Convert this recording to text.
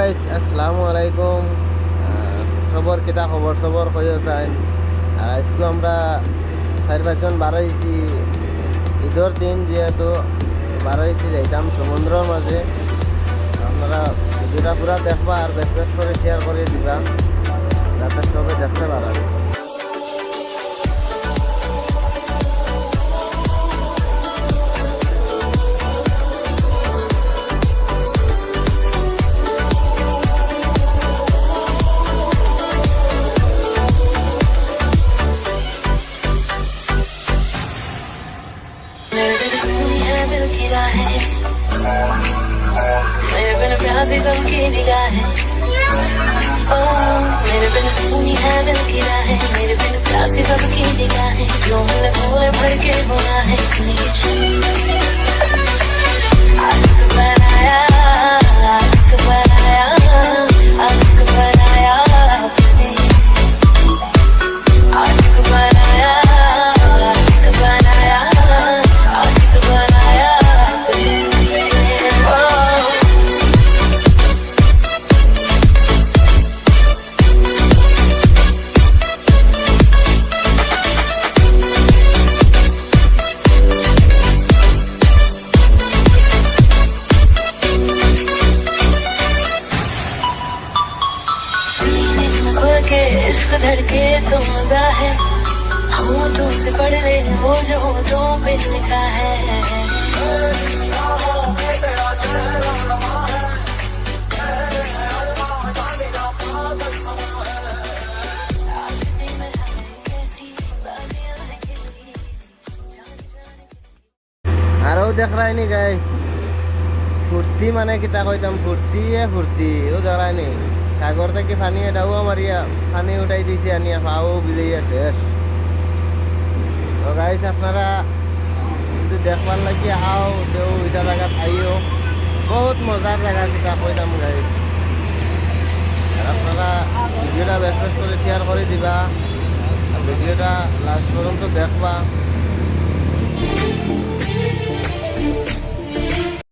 Guys, আসসালামু আলাইকুম। সবর কিতা খবর? সবর কই আছেন? আর আজকে আমরা 4-5 জন বার হয়েছি ঈদের দিন, যেহেতু বার হয়েছি যাইতাম সমুদ্রের মাঝে। আপনারা ভিডিওটা পুরা দেখবা আর বেশ বেশ করে শেয়ার করে দিবা যাতে সবাই দেখতে পারেন। मेरे बिन प्यासी सबकी निगाहें, मेरे बिन सुनी है दिल की राहें, मेरे बिन प्यासी सबकी निगाहें, जो मिले भोले भर के गुनाहें, सुनिए आशिक बनाया, आशिक बनाया, आशिक बनाया, आशिक बनाया, आशिक बनाया, आशिक बनाया। के इश्क धड़के तो मजा है, होठों से पढ़ ले वो जो होठों पे लिखा है। আরও দেখ রায়নি গাইস, ফুর্তি মানে কিতা কইতাম, ফুর্তি ও দেখায়নি। সাগর থেকে পানি এটাও মারিয়া পানি উঠাই দিছে, আনিয়া পাও বিজাইয়া শেষ। তো গাইস, আপনারা যদি দেখবার লাগি আও তেও এটা জায়গাত আইও, বহুত মজার জায়গা কিতা কইতাম গাইস। আর আপনারা ভিডিওটা বেশ বেশ করে শেয়ার করে দিবা আর ভিডিওটা লাস্ট পর্যন্ত দেখবা।